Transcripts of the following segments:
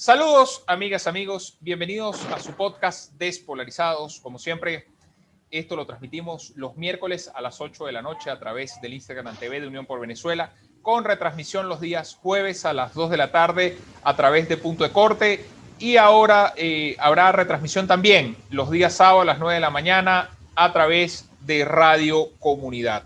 Saludos, amigas, amigos. Bienvenidos a su podcast Despolarizados. Como siempre, esto lo transmitimos los miércoles a las 8 de la noche a través del Instagram TV de Unión por Venezuela, con retransmisión los días jueves a las 2 de la tarde a través de Punto de Corte. Y ahora habrá retransmisión también los días sábados a las 9 de la mañana a través de Radio Comunidad.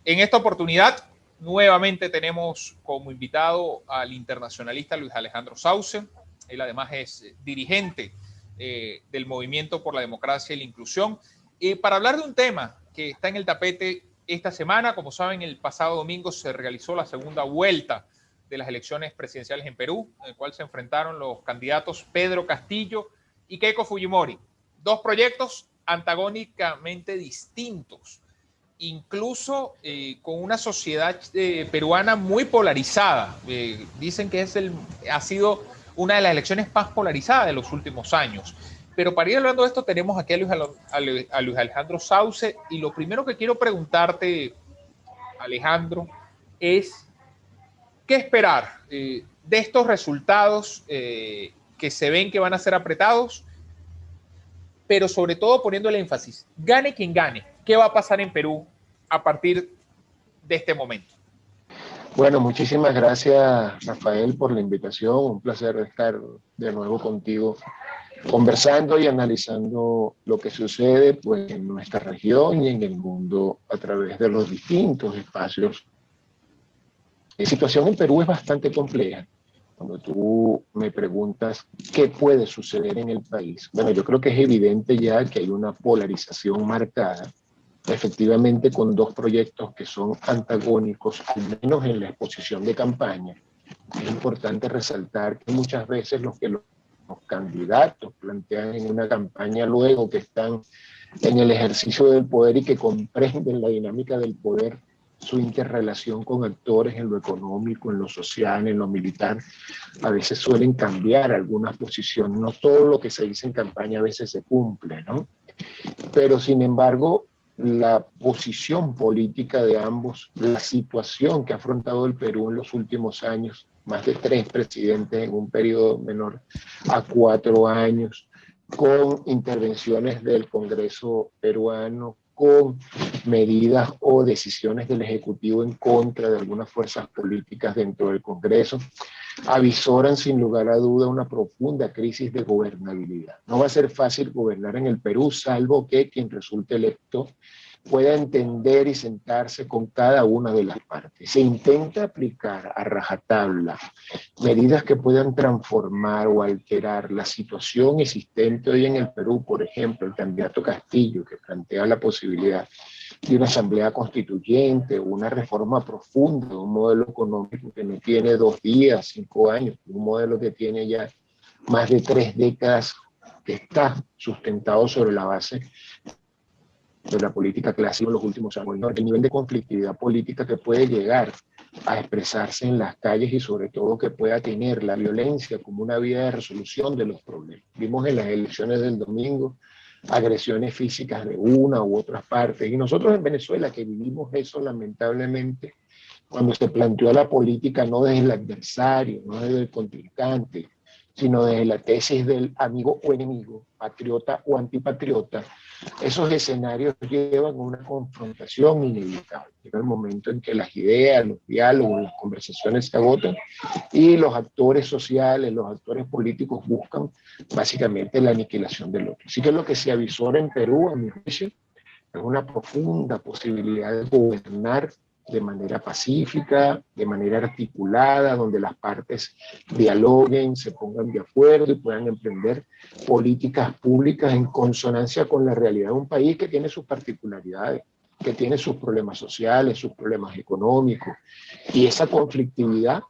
En esta oportunidad, nuevamente tenemos como invitado al internacionalista Luis Alejandro Sauce. Él además es dirigente del Movimiento por la Democracia y la Inclusión, para hablar de un tema que está en el tapete esta semana. Como saben, el pasado domingo se realizó la segunda vuelta de las elecciones presidenciales en Perú, en el cual se enfrentaron los candidatos Pedro Castillo y Keiko Fujimori. Dos proyectos antagónicamente distintos, incluso con una sociedad peruana muy polarizada. Dicen que ha sido una de las elecciones más polarizadas de los últimos años. Pero para ir hablando de esto, tenemos aquí a Luis Alejandro Sauce. Y lo primero que quiero preguntarte, Alejandro, es ¿qué esperar de estos resultados que se ven que van a ser apretados? Pero sobre todo poniendo el énfasis, gane quien gane, ¿qué va a pasar en Perú a partir de este momento? Bueno, muchísimas gracias, Rafael, por la invitación. Un placer estar de nuevo contigo conversando y analizando lo que sucede pues, en nuestra región y en el mundo a través de los distintos espacios. La situación en Perú es bastante compleja. Cuando tú me preguntas qué puede suceder en el país, bueno, yo creo que es evidente ya que hay una polarización marcada, efectivamente con dos proyectos que son antagónicos, al menos en la exposición de campaña. Es importante resaltar que muchas veces los candidatos plantean en una campaña luego que están en el ejercicio del poder y que comprenden la dinámica del poder, su interrelación con actores en lo económico, en lo social, en lo militar, a veces suelen cambiar algunas posiciones. No todo lo que se dice en campaña a veces se cumple, ¿no? Pero sin embargo, la posición política de ambos, la situación que ha afrontado el Perú en los últimos años, más de 3 presidentes en un periodo menor a 4 años, con intervenciones del Congreso peruano, con medidas o decisiones del Ejecutivo en contra de algunas fuerzas políticas dentro del Congreso, avisoran sin lugar a duda una profunda crisis de gobernabilidad. No va a ser fácil gobernar en el Perú, salvo que quien resulte electo pueda entender y sentarse con cada una de las partes. Se intenta aplicar a rajatabla medidas que puedan transformar o alterar la situación existente hoy en el Perú. Por ejemplo, el candidato Castillo, que plantea la posibilidad de una asamblea constituyente, una reforma profunda de un modelo económico que no tiene 2 días, 5 años, un modelo que tiene ya más de 3 décadas, que está sustentado sobre la base de la política clásica en los últimos años, ¿no? El nivel de conflictividad política que puede llegar a expresarse en las calles y sobre todo que pueda tener la violencia como una vía de resolución de los problemas. Vimos en las elecciones del domingo agresiones físicas de una u otras partes, y nosotros en Venezuela que vivimos eso lamentablemente, cuando se planteó la política no desde el adversario, no desde el contrincante, sino desde la tesis del amigo o enemigo, patriota o antipatriota, esos escenarios llevan a una confrontación inevitable. Llega el momento en que las ideas, los diálogos, las conversaciones se agotan y los actores sociales, los actores políticos buscan básicamente la aniquilación del otro. Así que lo que se avisora en Perú, a mi juicio, es una profunda posibilidad de gobernar de manera pacífica, de manera articulada, donde las partes dialoguen, se pongan de acuerdo y puedan emprender políticas públicas en consonancia con la realidad de un país que tiene sus particularidades, que tiene sus problemas sociales, sus problemas económicos, y esa conflictividad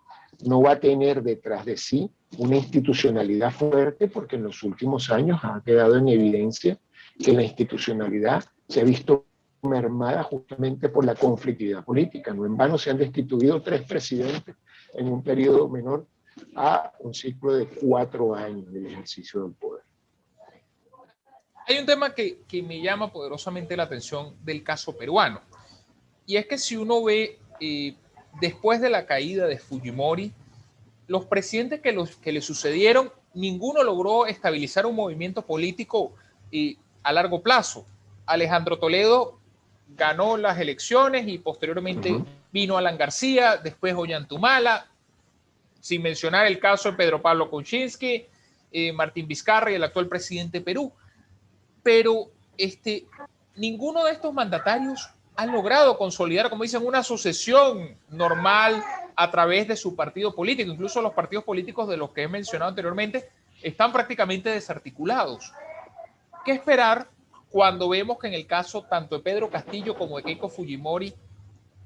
no va a tener detrás de sí una institucionalidad fuerte, porque en los últimos años ha quedado en evidencia que la institucionalidad se ha visto mermada justamente por la conflictividad política. No en vano se han destituido 3 presidentes en un periodo menor a un ciclo de 4 años del ejercicio del poder. Hay un tema que me llama poderosamente la atención del caso peruano, y es que si uno ve después de la caída de Fujimori, los presidentes que le sucedieron, ninguno logró estabilizar un movimiento político a largo plazo. Alejandro Toledo ganó las elecciones y posteriormente vino Alan García, después Ollantumala, sin mencionar el caso de Pedro Pablo Kuczynski, Martín Vizcarra y el actual presidente de Perú. Pero ninguno de estos mandatarios ha logrado consolidar, como dicen, una sucesión normal a través de su partido político. Incluso los partidos políticos de los que he mencionado anteriormente están prácticamente desarticulados. ¿Qué esperar cuando vemos que en el caso tanto de Pedro Castillo como de Keiko Fujimori,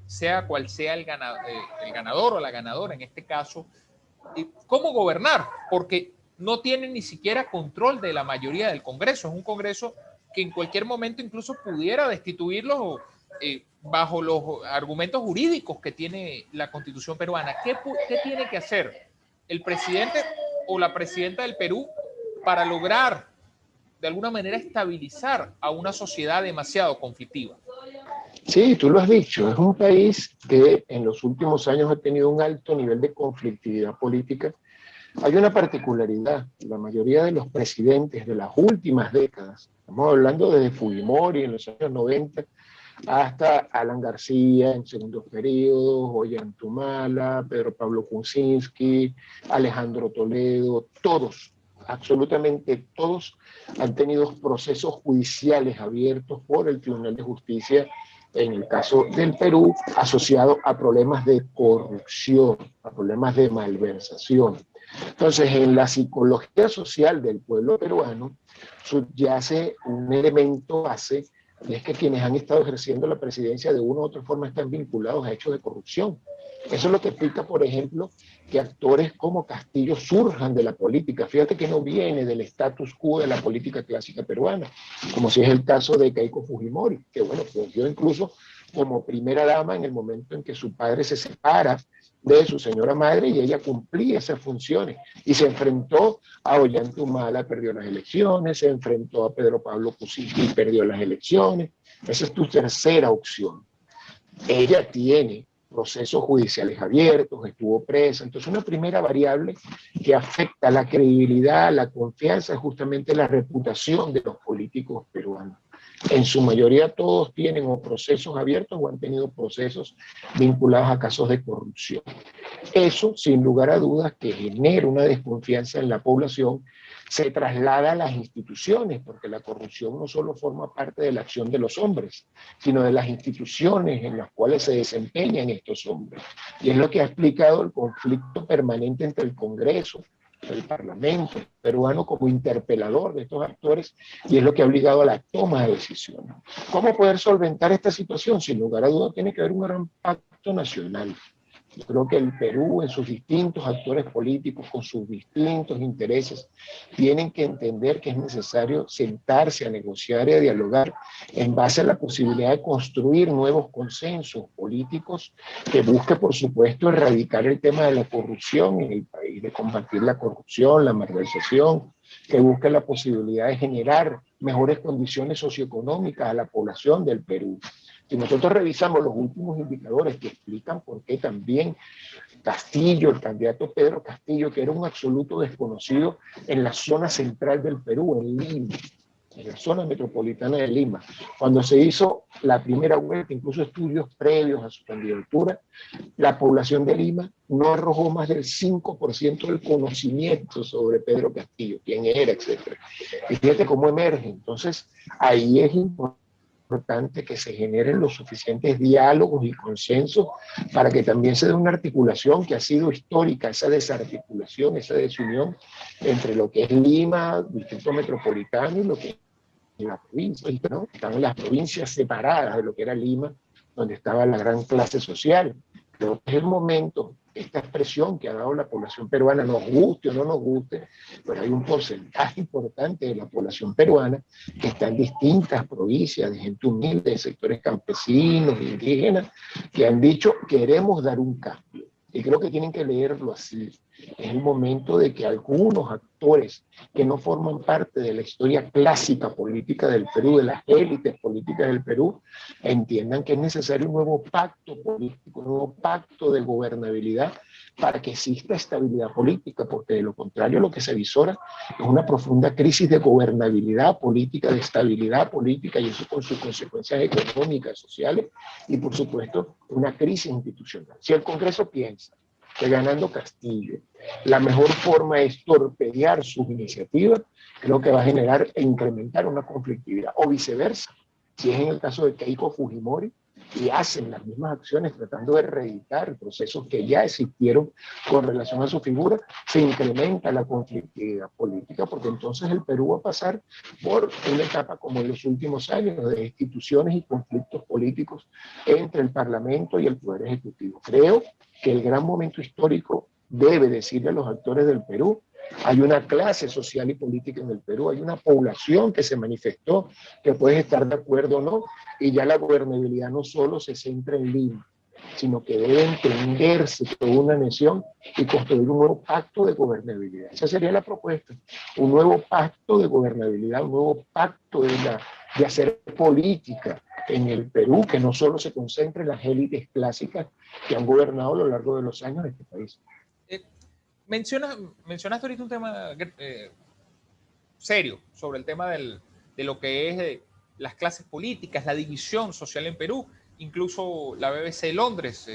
sea cual sea el ganador o la ganadora en este caso, cómo gobernar? Porque no tienen ni siquiera control de la mayoría del Congreso. Es un Congreso que en cualquier momento incluso pudiera destituirlos bajo los argumentos jurídicos que tiene la Constitución peruana. ¿Qué tiene que hacer el presidente o la presidenta del Perú para lograr de alguna manera estabilizar a una sociedad demasiado conflictiva? Sí, tú lo has dicho, es un país que en los últimos años ha tenido un alto nivel de conflictividad política. Hay una particularidad: la mayoría de los presidentes de las últimas décadas, estamos hablando desde Fujimori en los años 90 hasta Alan García en segundos periodos, Ollantumala, Pedro Pablo Kuczynski, Alejandro Toledo, todos, absolutamente todos, han tenido procesos judiciales abiertos por el Tribunal de Justicia, en el caso del Perú, asociado a problemas de corrupción, a problemas de malversación. Entonces, en la psicología social del pueblo peruano subyace un elemento base, y es que quienes han estado ejerciendo la presidencia de una u otra forma están vinculados a hechos de corrupción. Eso es lo que explica, por ejemplo, que actores como Castillo surjan de la política. Fíjate que no viene del status quo de la política clásica peruana, como si es el caso de Keiko Fujimori, que bueno, fungió incluso como primera dama en el momento en que su padre se separa de su señora madre y ella cumplía esas funciones y se enfrentó a Ollantumala, perdió las elecciones, se enfrentó a Pedro Pablo Kuczynski y perdió las elecciones. Esa es tu tercera opción. Ella tiene procesos judiciales abiertos, estuvo presa. Entonces, una primera variable que afecta la credibilidad, la confianza, es justamente la reputación de los políticos peruanos. En su mayoría todos tienen o procesos abiertos o han tenido procesos vinculados a casos de corrupción. Eso, sin lugar a dudas, que genera una desconfianza en la población, se traslada a las instituciones, porque la corrupción no solo forma parte de la acción de los hombres, sino de las instituciones en las cuales se desempeñan estos hombres. Y es lo que ha explicado el conflicto permanente entre el Congreso, el Parlamento peruano como interpelador de estos actores, y es lo que ha obligado a la toma de decisiones. ¿Cómo poder solventar esta situación? Sin lugar a dudas tiene que haber un gran pacto nacional. Yo creo que el Perú, en sus distintos actores políticos, con sus distintos intereses, tienen que entender que es necesario sentarse a negociar y a dialogar en base a la posibilidad de construir nuevos consensos políticos que busque, por supuesto, erradicar el tema de la corrupción en el país, de combatir la corrupción, la malversación, que busque la posibilidad de generar mejores condiciones socioeconómicas a la población del Perú. Si nosotros revisamos los últimos indicadores que explican por qué también Castillo, el candidato Pedro Castillo, que era un absoluto desconocido en la zona central del Perú, en Lima, en la zona metropolitana de Lima, cuando se hizo la primera vuelta, incluso estudios previos a su candidatura, la población de Lima no arrojó más del 5% del conocimiento sobre Pedro Castillo, quién era, etc. Y fíjate cómo emerge. Entonces, ahí es importante que se generen los suficientes diálogos y consensos para que también se dé una articulación que ha sido histórica, esa desarticulación, esa desunión entre lo que es Lima, distrito metropolitano, y lo que es la provincia, ¿no? Están las provincias separadas de lo que era Lima, donde estaba la gran clase social. Creo que es el momento, esta expresión que ha dado la población peruana, nos guste o no nos guste, pero hay un porcentaje importante de la población peruana que está en distintas provincias, de gente humilde, de sectores campesinos, indígenas, que han dicho, queremos dar un cambio. Y creo que tienen que leerlo así. Es el momento de que algunos actores que no forman parte de la historia clásica política del Perú, de las élites políticas del Perú, entiendan que es necesario un nuevo pacto político, un nuevo pacto de gobernabilidad para que exista estabilidad política, porque de lo contrario lo que se visora es una profunda crisis de gobernabilidad política, de estabilidad política, y eso con sus consecuencias económicas, sociales, y por supuesto una crisis institucional. Si el Congreso piensa que ganando Castillo la mejor forma es torpedear sus iniciativas, creo que va a generar e incrementar una conflictividad, o viceversa. Si es en el caso de Keiko Fujimori, y hacen las mismas acciones tratando de reeditar procesos que ya existieron con relación a su figura, se incrementa la conflictividad política, porque entonces el Perú va a pasar por una etapa como en los últimos años de instituciones y conflictos políticos entre el Parlamento y el Poder Ejecutivo. Creo que el gran momento histórico debe decirle a los actores del Perú: hay una clase social y política en el Perú, hay una población que se manifestó, que puedes estar de acuerdo o no, y ya la gobernabilidad no solo se centra en Lima, sino que debe entenderse toda una nación y construir un nuevo pacto de gobernabilidad. Esa sería la propuesta, un nuevo pacto de gobernabilidad, un nuevo pacto de hacer política en el Perú, que no solo se concentre en las élites clásicas que han gobernado a lo largo de los años de este país. Mencionaste ahorita un tema serio sobre el tema de lo que es las clases políticas, la división social en Perú. Incluso la BBC de Londres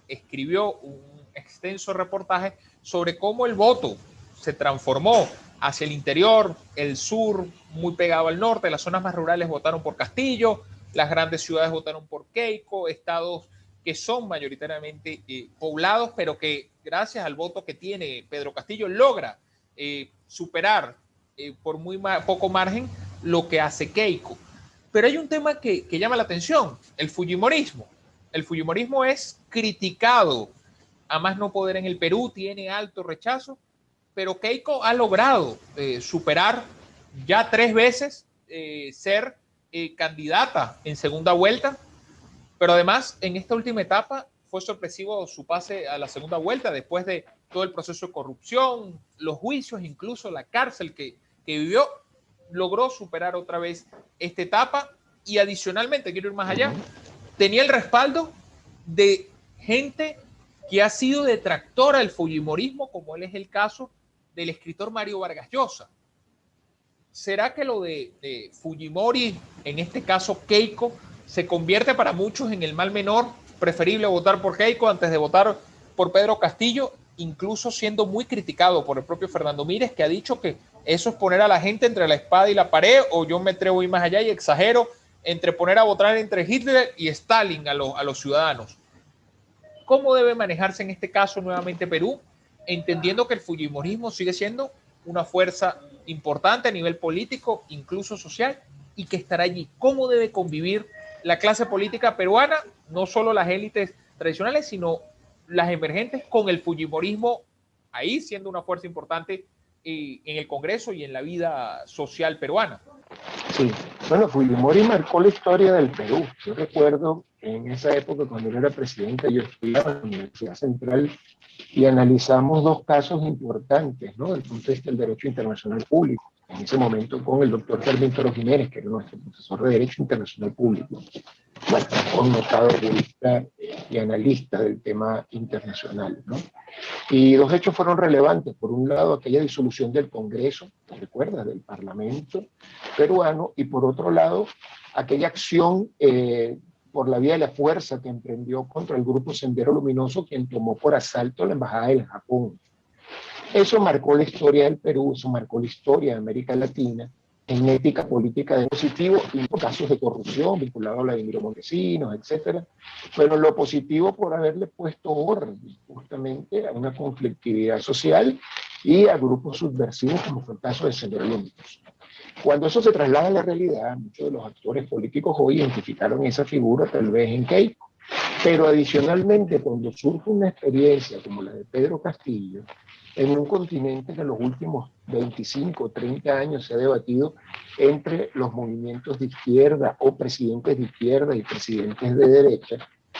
escribió un extenso reportaje sobre cómo el voto se transformó hacia el interior, el sur muy pegado al norte, las zonas más rurales votaron por Castillo, las grandes ciudades votaron por Keiko, estados que son mayoritariamente poblados, pero que gracias al voto que tiene Pedro Castillo logra superar por muy poco margen lo que hace Keiko. Pero hay un tema que llama la atención, el fujimorismo. El fujimorismo es criticado a más no poder en el Perú, tiene alto rechazo, pero Keiko ha logrado superar ya 3 veces ser candidata en segunda vuelta, pero además en esta última etapa fue sorpresivo su pase a la segunda vuelta después de todo el proceso de corrupción, los juicios, incluso la cárcel que vivió, logró superar otra vez esta etapa y adicionalmente, quiero ir más allá, tenía el respaldo de gente que ha sido detractora del fujimorismo, como él es el caso del escritor Mario Vargas Llosa. ¿Será que lo de Fujimori, en este caso Keiko, se convierte para muchos en el mal menor? Preferible votar por Keiko antes de votar por Pedro Castillo, incluso siendo muy criticado por el propio Fernando Mírez, que ha dicho que eso es poner a la gente entre la espada y la pared, o yo me atrevo a ir más allá y exagero, entre poner a votar entre Hitler y Stalin a los ciudadanos. ¿Cómo debe manejarse en este caso nuevamente Perú, entendiendo que el fujimorismo sigue siendo una fuerza importante a nivel político, incluso social, y que estará allí? ¿Cómo debe convivir la clase política peruana, no solo las élites tradicionales, sino las emergentes, con el fujimorismo ahí siendo una fuerza importante en el Congreso y en la vida social peruana? Sí, bueno, Fujimori marcó la historia del Perú. Yo recuerdo que en esa época, cuando él era presidente, yo estudiaba en la Universidad Central y analizamos 2 casos importantes, ¿no?, del punto de vista del derecho internacional público. En ese momento con el doctor Fermín Toro Jiménez, que era nuestro profesor de Derecho Internacional Público, bueno, connotado jurista y analista del tema internacional, ¿no? Y 2 hechos fueron relevantes. Por un lado, aquella disolución del Congreso, ¿te recuerdas?, del Parlamento peruano, y por otro lado, aquella acción por la vía de la fuerza que emprendió contra el grupo Sendero Luminoso, quien tomó por asalto la embajada del Japón. Eso marcó la historia del Perú, eso marcó la historia de América Latina en ética política de positivo, y casos de corrupción vinculados a Vladimiro Montesinos, etcétera. Pero lo positivo por haberle puesto orden justamente a una conflictividad social y a grupos subversivos, como fue el caso de Sendero Luminoso. Cuando eso se traslada a la realidad, muchos de los actores políticos hoy identificaron esa figura tal vez en Keiko. Pero adicionalmente, cuando surge una experiencia como la de Pedro Castillo, en un continente que en los últimos 25 o 30 años se ha debatido entre los movimientos de izquierda o presidentes de izquierda y presidentes de derecha,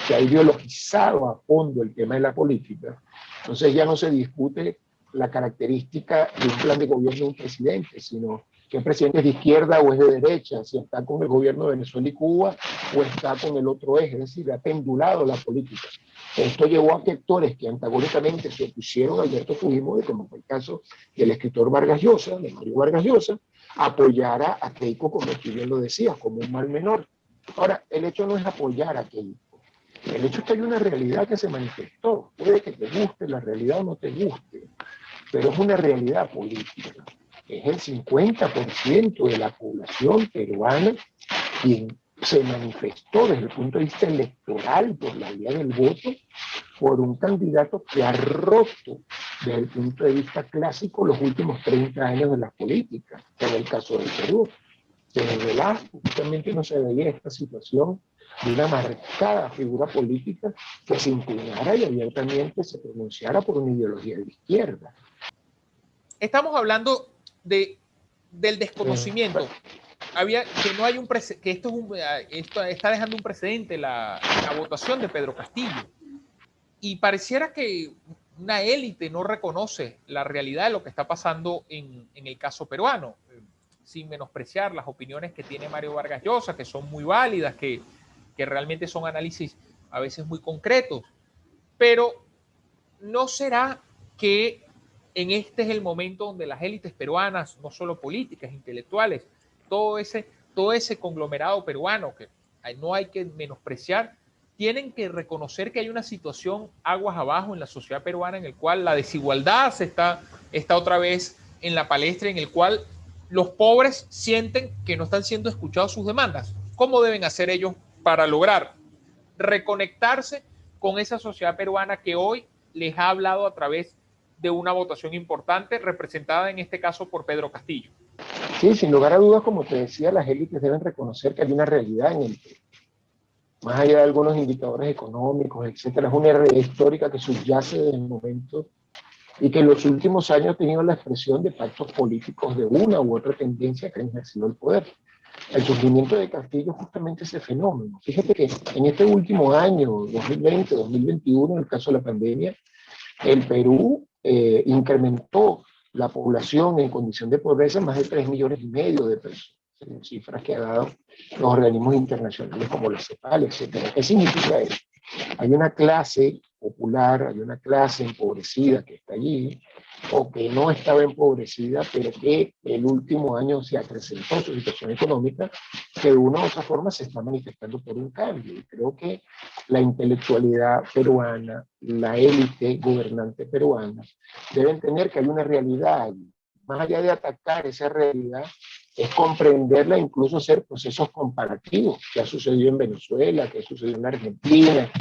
se ha ideologizado a fondo el tema de la política. Entonces ya no se discute la característica de un plan de gobierno de un presidente, sino que el presidente es de izquierda o es de derecha, si está con el gobierno de Venezuela y Cuba o está con el otro eje, es decir, ha pendulado la política. Esto llevó a que actores que antagónicamente se opusieron a Alberto Fujimori, como fue el caso del escritor Vargas Llosa, de Mario Vargas Llosa, apoyara a Keiko, como tú bien lo decías, como un mal menor. Ahora, el hecho no es apoyar a Keiko. El hecho es que hay una realidad que se manifestó. Puede que te guste la realidad o no te guste, pero es una realidad política. Es el 50% de la población peruana quien se manifestó desde el punto de vista electoral por la vía del voto por un candidato que ha roto desde el punto de vista clásico los últimos 30 años de la política, que en el caso del Perú. Desde Velasco justamente no se veía esta situación de una marcada figura política que se inclinara y abiertamente se pronunciara por una ideología de izquierda. Estamos hablando del desconocimiento. Que no hay que esto está dejando un precedente la votación de Pedro Castillo. Y pareciera que una élite no reconoce la realidad de lo que está pasando en el caso peruano, sin menospreciar las opiniones que tiene Mario Vargas Llosa, que son muy válidas, que realmente son análisis a veces muy concretos. Pero ¿no será que este es el momento donde las élites peruanas, no solo políticas, intelectuales, todo ese conglomerado peruano que no hay que menospreciar, tienen que reconocer que hay una situación aguas abajo en la sociedad peruana en el cual la desigualdad está otra vez en la palestra, en el cual los pobres sienten que no están siendo escuchados sus demandas? ¿Cómo deben hacer ellos para lograr reconectarse con esa sociedad peruana que hoy les ha hablado a través de una votación importante representada en este caso por Pedro Castillo? Sí, sin lugar a dudas, como te decía, las élites deben reconocer que hay una realidad en el Perú. Más allá de algunos indicadores económicos, etcétera, es una realidad histórica que subyace desde el momento y que en los últimos años ha tenido la expresión de pactos políticos de una u otra tendencia que han ejercido el poder. El surgimiento de Castillo justamente ese fenómeno. Fíjate que en este último año, 2020, 2021, en el caso de la pandemia, el Perú incrementó la población en condición de pobreza más de 3,5 millones de personas, cifras que han dado los organismos internacionales como la CEPAL, etc. ¿Qué significa eso? Hay una clase popular, hay una clase empobrecida que está allí, o que no estaba empobrecida, pero que el último año se acrecentó su situación económica, que de una u otra forma se está manifestando por un cambio. Y creo que la intelectualidad peruana, la élite gobernante peruana, deben tener que hay una realidad. Más allá de atacar esa realidad, es comprenderla, incluso hacer procesos comparativos, que ha sucedido en Venezuela, que ha sucedido en Argentina.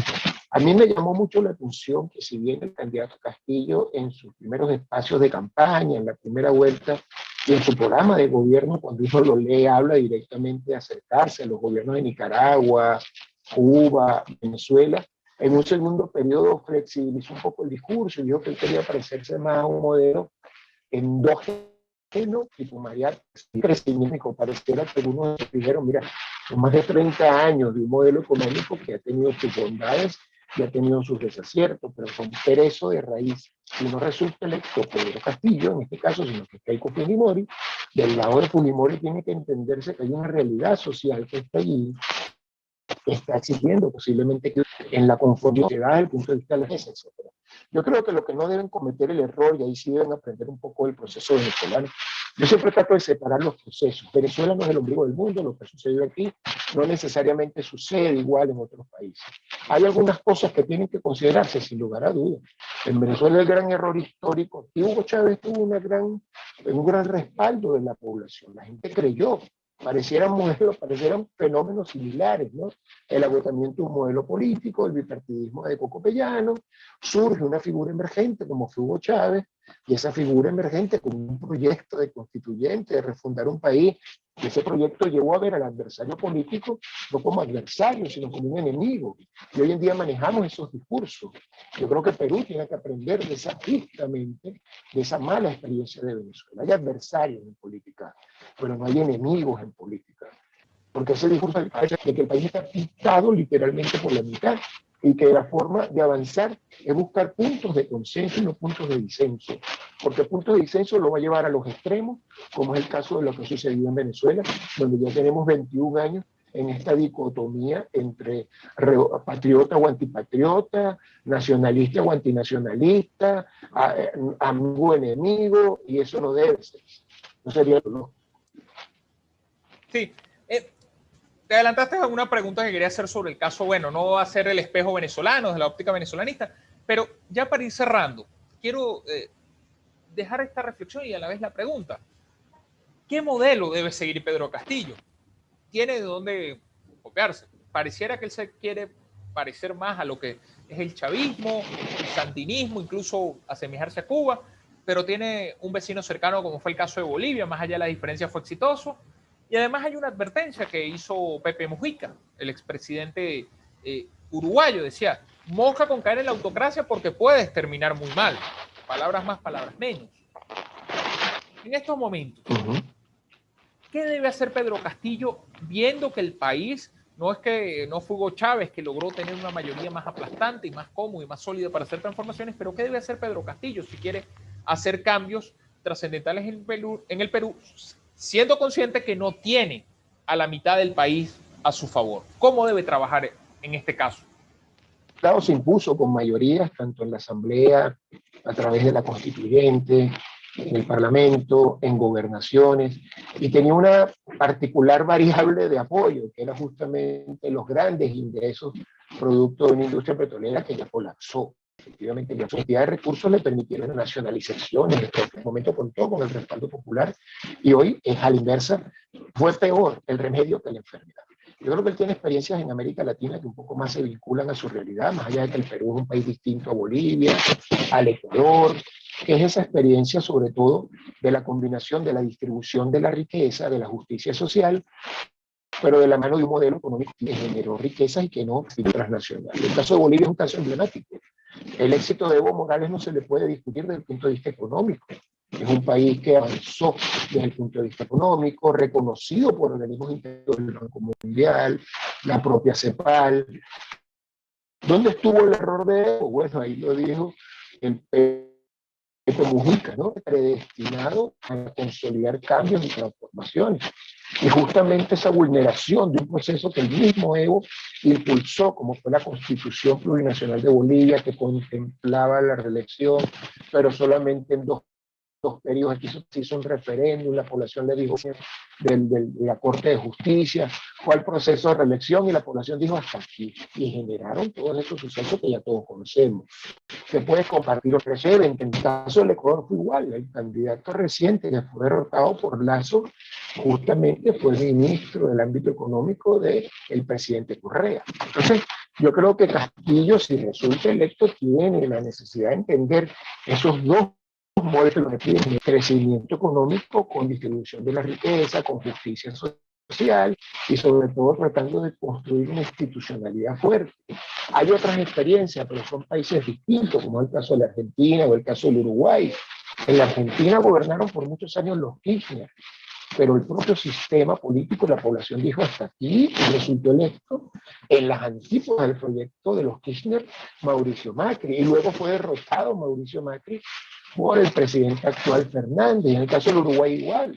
A mí me llamó mucho la atención que si bien el candidato Castillo en sus primeros espacios de campaña, en la primera vuelta y en su programa de gobierno, cuando uno lo lee, habla directamente de acercarse a los gobiernos de Nicaragua, Cuba, Venezuela, en un segundo periodo flexibilizó un poco el discurso y dijo que él quería parecerse más a un modelo endógeno, tipo Mariano, crecimiento, pareciera que uno dijeron, mira, son más de 30 años de un modelo económico que ha tenido sus bondades y ha tenido sus desaciertos, pero son perezo de raíz. Si no resulta electo Pedro Castillo, en este caso, sino que Keiko Fujimori, del lado de Fujimori tiene que entenderse que hay una realidad social que está allí, que está exigiendo posiblemente que en la conformidad desde el punto de vista de la mesa, etc. Yo creo que lo que no deben cometer el error, y ahí sí deben aprender un poco del proceso venezolano, yo siempre trato de separar los procesos. Venezuela no es el ombligo del mundo, lo que ha sucedido aquí no necesariamente sucede igual en otros países. Hay algunas cosas que tienen que considerarse sin lugar a dudas. En Venezuela el gran error histórico, y Hugo Chávez tuvo un gran respaldo de la población, la gente creyó. Parecieran fenómenos similares, ¿no? El agotamiento de un modelo político, el bipartidismo de Cocopellano, surge una figura emergente como fue Hugo Chávez, y esa figura emergente con un proyecto de constituyente, de refundar un país, y ese proyecto llevó a ver al adversario político no como adversario, sino como un enemigo. Y hoy en día manejamos esos discursos. Yo creo que Perú tiene que aprender justamente de esa mala experiencia de Venezuela. Hay adversarios en política, pero no hay enemigos en política. Porque ese discurso de que el país está pintado literalmente por la mitad. y que la forma de avanzar es buscar puntos de consenso y no puntos de disenso, porque puntos de disenso lo va a llevar a los extremos, como es el caso de lo que sucedió en Venezuela, donde ya tenemos 21 años en esta dicotomía entre patriota o antipatriota, nacionalista o antinacionalista, amigo o enemigo, y eso no debe ser. No sería lo. Sí. Te adelantaste a una pregunta que quería hacer sobre el caso, bueno, no va a ser el espejo venezolano, desde la óptica venezolanista, pero ya para ir cerrando, quiero dejar esta reflexión y a la vez la pregunta. ¿Qué modelo debe seguir Pedro Castillo? Tiene de dónde copiarse. Pareciera que él se quiere parecer más a lo que es el chavismo, el sandinismo, incluso asemejarse a Cuba, pero tiene un vecino cercano como fue el caso de Bolivia, más allá de la diferencia fue exitoso. Y además hay una advertencia que hizo Pepe Mujica, el expresidente uruguayo, decía, moja con caer en la autocracia porque puedes terminar muy mal. Palabras más, palabras menos. En estos momentos, ¿qué debe hacer Pedro Castillo viendo que el país no fue Hugo Chávez que logró tener una mayoría más aplastante y más cómoda y más sólida para hacer transformaciones, pero qué debe hacer Pedro Castillo si quiere hacer cambios trascendentales en el Perú, siendo consciente que no tiene a la mitad del país a su favor? ¿Cómo debe trabajar en este caso? Estado se impuso con mayorías, tanto en la Asamblea, a través de la Constituyente, en el Parlamento, en gobernaciones, y tenía una particular variable de apoyo, que era justamente los grandes ingresos producto de una industria petrolera que ya colapsó. Efectivamente, la cantidad de recursos le permitieron nacionalizaciones, en este momento contó con el respaldo popular, y hoy es a la inversa, fue peor el remedio que la enfermedad. Yo creo que él tiene experiencias en América Latina que un poco más se vinculan a su realidad, más allá de que el Perú es un país distinto a Bolivia, al Ecuador, que es esa experiencia sobre todo de la combinación de la distribución de la riqueza, de la justicia social, pero de la mano de un modelo económico que generó riquezas y que no transnacional. El caso de Bolivia es un caso emblemático. El éxito de Evo Morales no se le puede discutir desde el punto de vista económico. Es un país que avanzó desde el punto de vista económico, reconocido por organismos internos del Banco Mundial, la propia CEPAL. ¿Dónde estuvo el error de Evo? Bueno, ahí lo dijo el Pepe Mujica, ¿no? Predestinado a consolidar cambios y transformaciones. Y justamente esa vulneración de un proceso que el mismo Evo impulsó, como fue la Constitución Plurinacional de Bolivia, que contemplaba la reelección, pero solamente en dos periodos. Aquí se hizo un referéndum, la población le dijo de la Corte de Justicia, fue el proceso de reelección y la población dijo hasta aquí, y generaron todos esos sucesos que ya todos conocemos. Se puede compartir o crecer, en el caso del Ecuador fue igual, el candidato reciente que fue derrotado por Lazo justamente fue el ministro del ámbito económico del presidente Correa. Entonces, yo creo que Castillo, si resulta electo, tiene la necesidad de entender esos dos modelos de crecimiento económico con distribución de la riqueza, con justicia social y sobre todo tratando de construir una institucionalidad fuerte. Hay otras experiencias, pero son países distintos, como el caso de la Argentina o el caso del Uruguay. En la Argentina gobernaron por muchos años los Kirchner, pero el propio sistema político, la población dijo hasta aquí, y resultó electo en las antípodas del proyecto de los Kirchner, Mauricio Macri, y luego fue derrotado Mauricio Macri por el presidente actual Fernández. En el caso del Uruguay igual.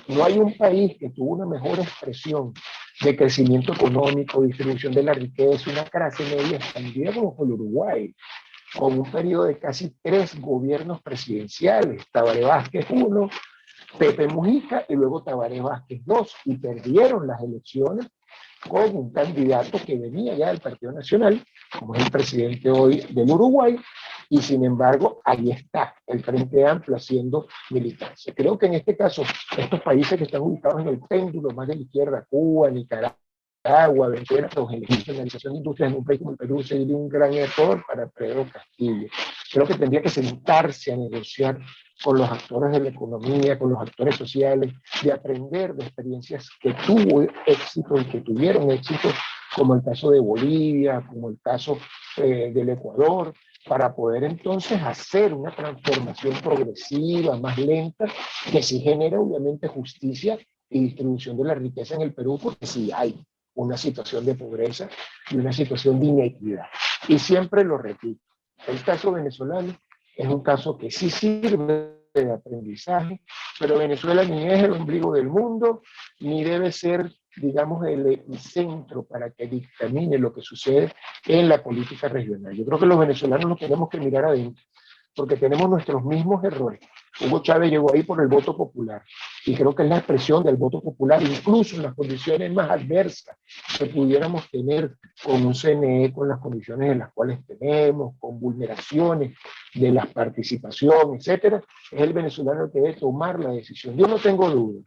No hay un país que tuvo una mejor expresión de crecimiento económico, distribución de la riqueza, una clase media expandida como fue el Uruguay, con un periodo de casi 3 gobiernos presidenciales, Tabaré Vázquez 1, Pepe Mujica y luego Tabaré Vázquez 2, y perdieron las elecciones con un candidato que venía ya del Partido Nacional, como es el presidente hoy del Uruguay, y sin embargo, ahí está el Frente Amplio haciendo militancia. Creo que en este caso, estos países que están ubicados en el péndulo más de la izquierda, Cuba, Nicaragua, Venezuela, la internacionalización de industrias en un país como el Perú sería un gran error para Pedro Castillo. Creo que tendría que sentarse a negociar con los actores de la economía, con los actores sociales, de aprender de experiencias que tuvo éxito y que tuvieron éxito, como el caso de Bolivia, como el caso del Ecuador, para poder entonces hacer una transformación progresiva, más lenta, que sí genera obviamente justicia y distribución de la riqueza en el Perú, porque sí hay una situación de pobreza y una situación de inequidad. Y siempre lo repito, el caso venezolano es un caso que sí sirve de aprendizaje, pero Venezuela ni es el ombligo del mundo, ni debe ser, digamos, el centro para que dictamine lo que sucede en la política regional. Yo creo que los venezolanos nos tenemos que mirar adentro, porque tenemos nuestros mismos errores. Hugo Chávez llegó ahí por el voto popular, y creo que es la expresión del voto popular, incluso en las condiciones más adversas que pudiéramos tener con un CNE, con las condiciones en las cuales tenemos, con vulneraciones de la participación, etcétera, es el venezolano que debe tomar la decisión. Yo no tengo duda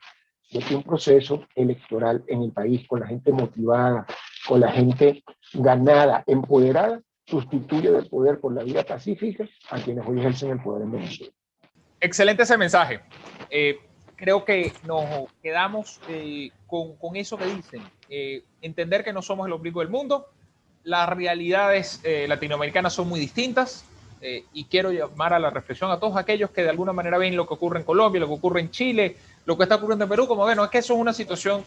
de que un proceso electoral en el país, con la gente motivada, con la gente ganada, empoderada, sustituye del poder por la vía pacífica a quienes hoy ejercen el poder en Venezuela. Excelente ese mensaje. Creo que nos quedamos con eso que dicen. Entender que no somos el ombligo del mundo. Las realidades latinoamericanas son muy distintas y quiero llamar a la reflexión a todos aquellos que de alguna manera ven lo que ocurre en Colombia, lo que ocurre en Chile, lo que está ocurriendo en Perú, como bueno, es que eso es una situación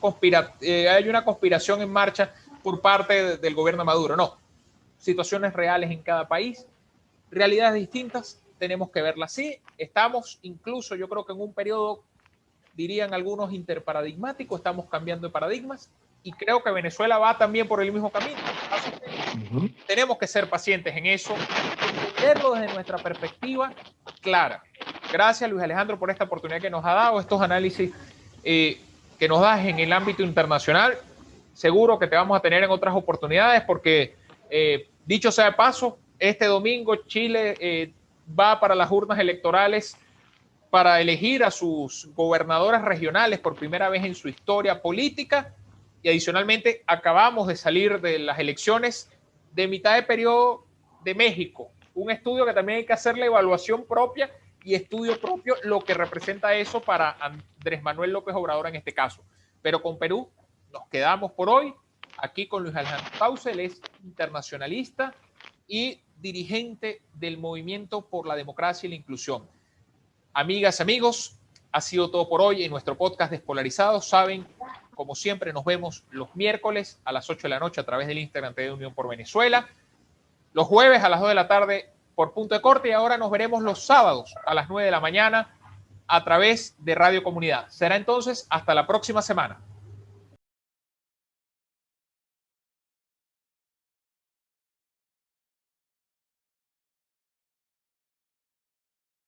hay una conspiración en marcha por parte del gobierno de Maduro. No, situaciones reales en cada país, realidades distintas, tenemos que verlas así. Estamos incluso, yo creo que en un periodo, dirían algunos, interparadigmático, estamos cambiando de paradigmas y creo que Venezuela va también por el mismo camino. Así que tenemos que ser pacientes en eso, verlo desde nuestra perspectiva clara. Gracias, Luis Alejandro, por esta oportunidad que nos ha dado, estos análisis que nos das en el ámbito internacional. Seguro que te vamos a tener en otras oportunidades porque, dicho sea de paso, este domingo Chile va para las urnas electorales para elegir a sus gobernadores regionales por primera vez en su historia política y adicionalmente acabamos de salir de las elecciones de mitad de periodo de México, un estudio que también hay que hacer la evaluación propia y estudio propio, lo que representa eso para Andrés Manuel López Obrador en este caso. Pero con Perú nos quedamos por hoy, aquí con Luis Alejandro Tauce, él es internacionalista y dirigente del Movimiento por la Democracia y la Inclusión. Amigas, amigos, ha sido todo por hoy en nuestro podcast Despolarizados. Saben, como siempre, nos vemos los miércoles a las 8 de la noche a través del Instagram de Unión por Venezuela, los jueves a las 2 de la tarde por Punto de Corte y ahora nos veremos los sábados a las 9 de la mañana a través de Radio Comunidad. Será entonces hasta la próxima semana.